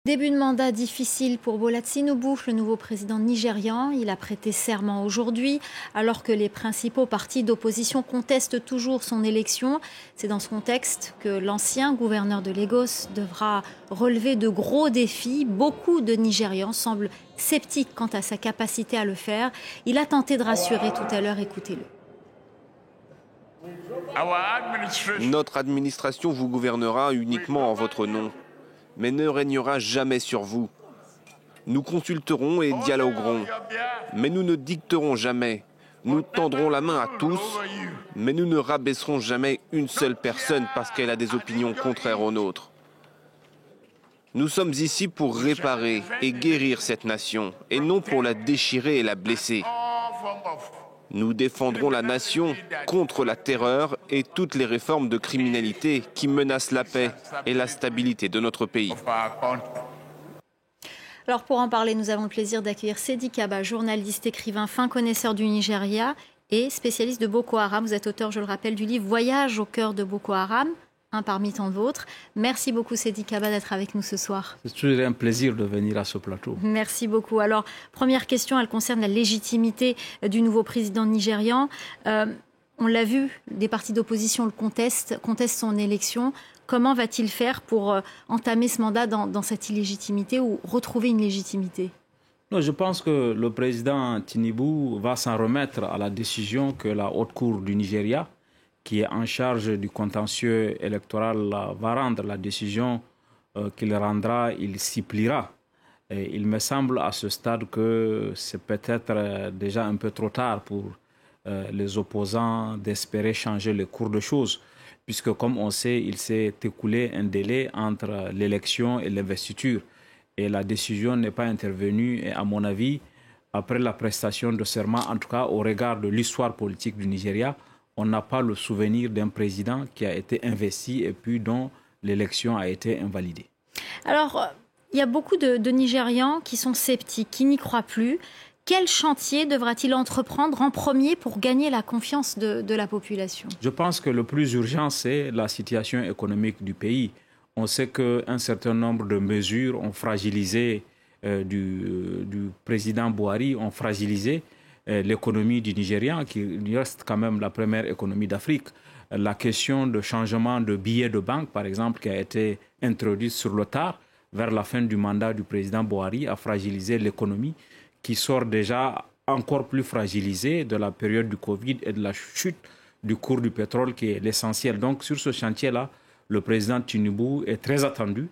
Début de mandat difficile pour Bola Tinubu, le nouveau président nigérian. Il a prêté serment aujourd'hui, alors que les principaux partis d'opposition contestent toujours son élection. C'est dans ce contexte que l'ancien gouverneur de Lagos devra relever de gros défis. Beaucoup de Nigérians semblent sceptiques quant à sa capacité à le faire. Il a tenté de rassurer tout à l'heure, écoutez-le. Notre administration vous gouvernera uniquement en votre nom, mais ne régnera jamais sur vous. Nous consulterons et dialoguerons, mais nous ne dicterons jamais. Nous tendrons la main à tous, mais nous ne rabaisserons jamais une seule personne parce qu'elle a des opinions contraires aux nôtres. Nous sommes ici pour réparer et guérir cette nation, et non pour la déchirer et la blesser. Nous défendrons la nation contre la terreur et toutes les réformes de criminalité qui menacent la paix et la stabilité de notre pays. Alors pour en parler, nous avons le plaisir d'accueillir Sedi Kaba, journaliste, écrivain, fin connaisseur du Nigeria et spécialiste de Boko Haram. Vous êtes auteur, je le rappelle, du livre « Voyage au cœur de Boko Haram ». Parmi tant d'autres. Merci beaucoup Sedi Kaba d'être avec nous ce soir. C'est toujours un plaisir de venir à ce plateau. Merci beaucoup. Alors, première question, elle concerne la légitimité du nouveau président nigérian. On l'a vu, des partis d'opposition le contestent son élection. Comment va-t-il faire pour entamer ce mandat dans cette illégitimité ou retrouver une légitimité ? Non, je pense que le président Tinubu va s'en remettre à la décision que la Haute Cour du Nigeria, qui est en charge du contentieux électoral, va rendre la décision qu'il rendra, il s'y pliera. Et il me semble à ce stade que c'est peut-être déjà un peu trop tard pour les opposants d'espérer changer le cours de choses, puisque comme on sait, il s'est écoulé un délai entre l'élection et l'investiture. Et la décision n'est pas intervenue, et à mon avis, après la prestation de serment, en tout cas au regard de l'histoire politique du Nigeria, on n'a pas le souvenir d'un président qui a été investi et puis dont l'élection a été invalidée. Alors, il y a beaucoup de Nigérians qui sont sceptiques, qui n'y croient plus. Quel chantier devra-t-il entreprendre en premier pour gagner la confiance de la population ? Je pense que le plus urgent, c'est la situation économique du pays. On sait qu'un certain nombre de mesures ont fragilisé, du président Buhari, ont fragilisé l'économie du Nigeria, qui reste quand même la première économie d'Afrique. La question de changement de billets de banque, par exemple, qui a été introduite sur le tard, vers la fin du mandat du président Buhari, a fragilisé l'économie, qui sort déjà encore plus fragilisée de la période du Covid et de la chute du cours du pétrole, qui est l'essentiel. Donc, sur ce chantier-là, le président Tinubu est très attendu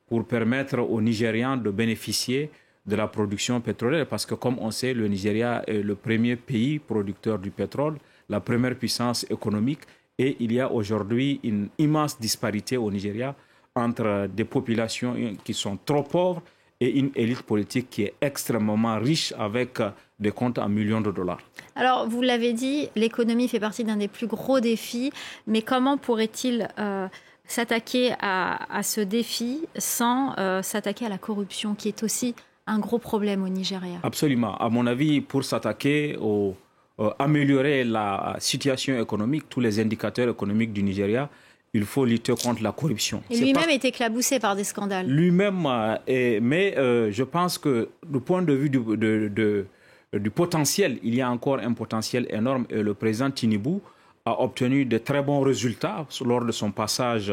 pour permettre aux Nigérians de bénéficier de la production pétrolière, parce que comme on sait, le Nigeria est le premier pays producteur du pétrole, la première puissance économique, et il y a aujourd'hui une immense disparité au Nigeria entre des populations qui sont trop pauvres et une élite politique qui est extrêmement riche avec des comptes en millions de dollars. Alors, vous l'avez dit, l'économie fait partie d'un des plus gros défis, mais comment pourrait-il s'attaquer à ce défi sans s'attaquer à la corruption, qui est aussi un gros problème au Nigeria? Absolument. À mon avis, pour s'attaquer améliorer la situation économique, tous les indicateurs économiques du Nigeria, il faut lutter contre la corruption. Et lui-même est éclaboussé par des scandales. Lui-même, mais je pense que du point de vue du potentiel, il y a encore un potentiel énorme. Et le président Tinubu a obtenu de très bons résultats lors de son passage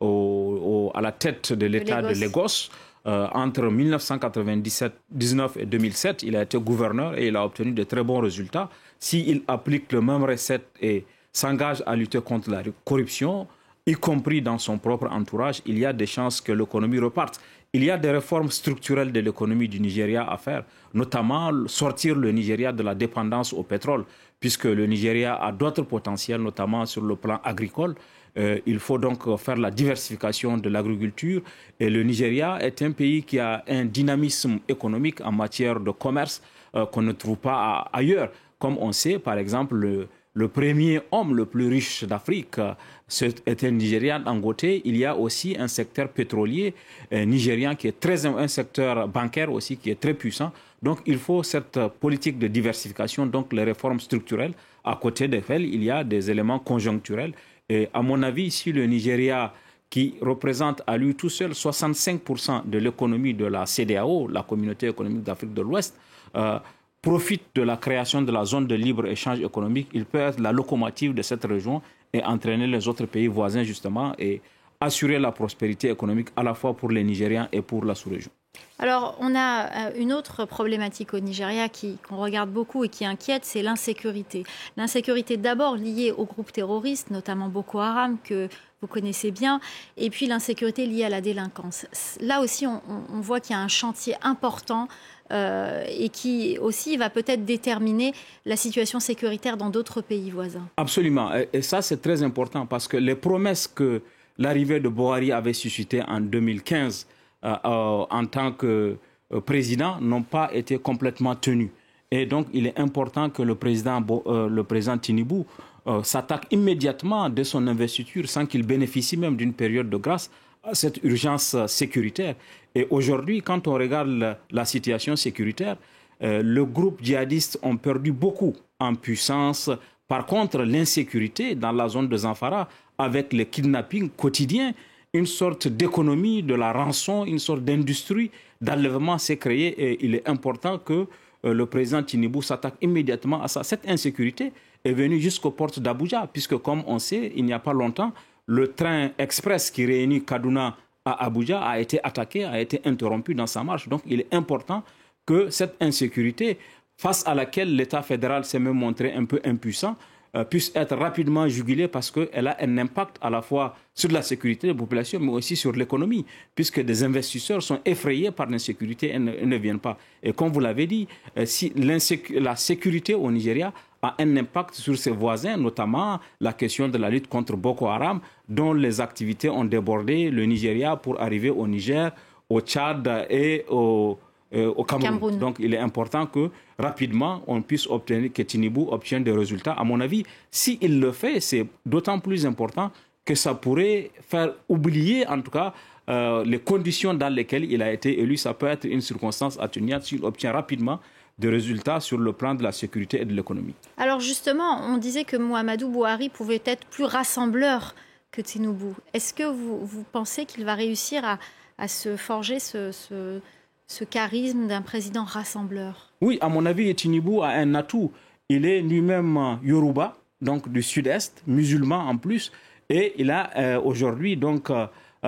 à la tête de l'État de Lagos. Entre 1999 et 2007, il a été gouverneur et il a obtenu de très bons résultats. S'il applique le même recette et s'engage à lutter contre la corruption, y compris dans son propre entourage, il y a des chances que l'économie reparte. Il y a des réformes structurelles de l'économie du Nigeria à faire, notamment sortir le Nigeria de la dépendance au pétrole, puisque le Nigeria a d'autres potentiels, notamment sur le plan agricole. Il faut donc faire la diversification de l'agriculture. Et le Nigeria est un pays qui a un dynamisme économique en matière de commerce qu'on ne trouve pas ailleurs. Comme on sait, par exemple, le premier homme le plus riche d'Afrique est un Nigérian, Dangote. Il y a aussi un secteur pétrolier nigérian qui est un secteur bancaire aussi qui est très puissant. Donc il faut cette politique de diversification, donc les réformes structurelles, à côté desquelles il y a des éléments conjoncturels. Et à mon avis, si le Nigeria qui représente à lui tout seul 65% de l'économie de la CEDEAO, la Communauté économique d'Afrique de l'Ouest, profite de la création de la zone de libre-échange économique. Il peut être la locomotive de cette région et entraîner les autres pays voisins, justement, et assurer la prospérité économique à la fois pour les Nigérians et pour la sous-région. Alors, on a une autre problématique au Nigeria qu'on regarde beaucoup et qui inquiète, c'est l'insécurité. L'insécurité d'abord liée aux groupes terroristes, notamment Boko Haram, que vous connaissez bien, et puis l'insécurité liée à la délinquance. Là aussi, on voit qu'il y a un chantier important et qui aussi va peut-être déterminer la situation sécuritaire dans d'autres pays voisins. Absolument. Et ça, c'est très important parce que les promesses que l'arrivée de Buhari avait suscitées en 2015 en tant que président n'ont pas été complètement tenues. Et donc, il est important que le président Tinubu s'attaque immédiatement dès son investiture, sans qu'il bénéficie même d'une période de grâce, à cette urgence sécuritaire. Et aujourd'hui, quand on regarde la situation sécuritaire, le groupe djihadiste ont perdu beaucoup en puissance. Par contre, l'insécurité dans la zone de Zamfara, avec les kidnappings quotidiens, une sorte d'économie de la rançon, une sorte d'industrie d'enlèvement s'est créée et il est important que le président Tinubu s'attaque immédiatement à ça. Cette insécurité est venue jusqu'aux portes d'Abuja, puisque comme on sait, il n'y a pas longtemps, le train express qui réunit Kaduna à Abuja a été attaqué, a été interrompu dans sa marche. Donc il est important que cette insécurité, face à laquelle l'État fédéral s'est même montré un peu impuissant, puisse être rapidement jugulée parce qu'elle a un impact à la fois sur la sécurité des populations, mais aussi sur l'économie, puisque des investisseurs sont effrayés par l'insécurité et ne viennent pas. Et comme vous l'avez dit, si la sécurité au Nigeria a un impact sur ses voisins, notamment la question de la lutte contre Boko Haram, dont les activités ont débordé le Nigeria pour arriver au Niger, au Tchad et au Cameroun. Donc, il est important que rapidement, on puisse obtenir, que Tinubu obtienne des résultats. À mon avis, s'il le fait, c'est d'autant plus important que ça pourrait faire oublier, en tout cas, les conditions dans lesquelles il a été élu. Ça peut être une circonstance atténuante s'il obtient rapidement des résultats sur le plan de la sécurité et de l'économie. Alors justement, on disait que Muhammadu Buhari pouvait être plus rassembleur que Tinubu. Est-ce que vous pensez qu'il va réussir à se forger ce charisme d'un président rassembleur? Oui, à mon avis, Tinubu a un atout. Il est lui-même Yoruba, donc du sud-est, musulman en plus, et il a aujourd'hui donc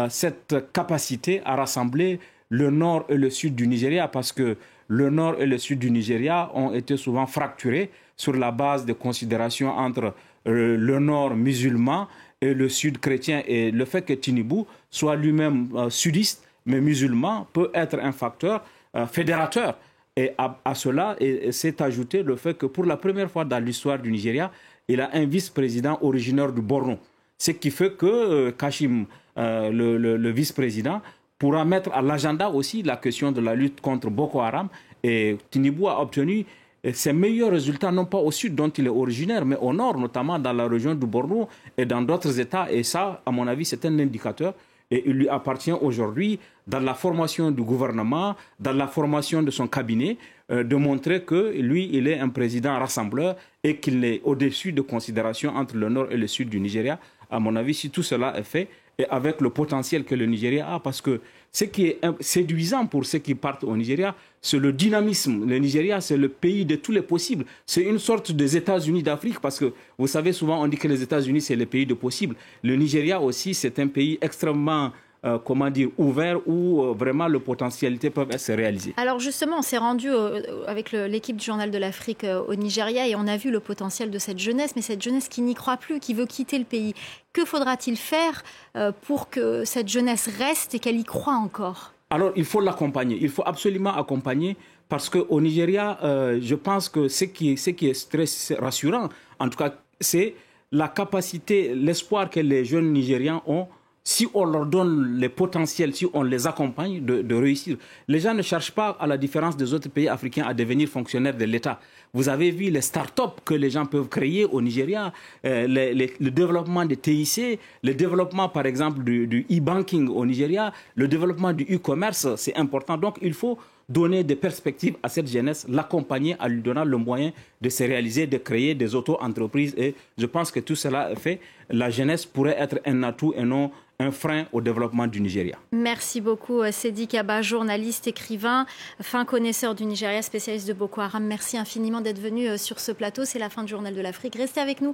cette capacité à rassembler le nord et le sud du Nigeria, parce que le nord et le sud du Nigeria ont été souvent fracturés sur la base de considérations entre le nord musulman et le sud chrétien. Et le fait que Tinubu soit lui-même sudiste, mais musulman, peut être un facteur fédérateur. Et à cela s'est ajouté le fait que pour la première fois dans l'histoire du Nigeria, il a un vice-président originaire du Borno. Ce qui fait que Kashim, le vice-président, pourra mettre à l'agenda aussi la question de la lutte contre Boko Haram. Et Tinubu a obtenu ses meilleurs résultats, non pas au sud dont il est originaire, mais au nord, notamment dans la région du Borno et dans d'autres États. Et ça, à mon avis, c'est un indicateur. Et il lui appartient aujourd'hui, dans la formation du gouvernement, dans la formation de son cabinet, de montrer que lui, il est un président rassembleur et qu'il est au-dessus de considérations entre le nord et le sud du Nigeria. À mon avis, si tout cela est fait, et avec le potentiel que le Nigeria a, parce que ce qui est séduisant pour ceux qui partent au Nigeria, c'est le dynamisme. Le Nigeria, c'est le pays de tous les possibles. C'est une sorte des États-Unis d'Afrique, parce que vous savez, souvent on dit que les États-Unis, c'est le pays de possibles. Le Nigeria aussi, c'est un pays extrêmement ouvert, où vraiment les potentialités peuvent se réaliser. Alors justement, on s'est rendu avec l'équipe du Journal de l'Afrique au Nigeria et on a vu le potentiel de cette jeunesse, mais cette jeunesse qui n'y croit plus, qui veut quitter le pays. Que faudra-t-il faire pour que cette jeunesse reste et qu'elle y croit encore? Alors, il faut l'accompagner. Il faut absolument accompagner parce qu'au Nigeria, je pense que ce qui est très rassurant, en tout cas, c'est la capacité, l'espoir que les jeunes Nigérians ont, si on leur donne les potentiels, si on les accompagne, de réussir. Les gens ne cherchent pas, à la différence des autres pays africains, à devenir fonctionnaires de l'État. Vous avez vu les start-up que les gens peuvent créer au Nigeria, le développement des TIC, le développement, par exemple, du e-banking au Nigeria, le développement du e-commerce, c'est important. Donc, il faut donner des perspectives à cette jeunesse, l'accompagner en lui donnant le moyen de se réaliser, de créer des auto-entreprises. Et je pense que tout cela fait, la jeunesse pourrait être un atout et non un frein au développement du Nigeria. Merci beaucoup, Sedi Kaba, journaliste, écrivain, fin connaisseur du Nigeria, spécialiste de Boko Haram. Merci infiniment d'être venu sur ce plateau. C'est la fin du Journal de l'Afrique. Restez avec nous.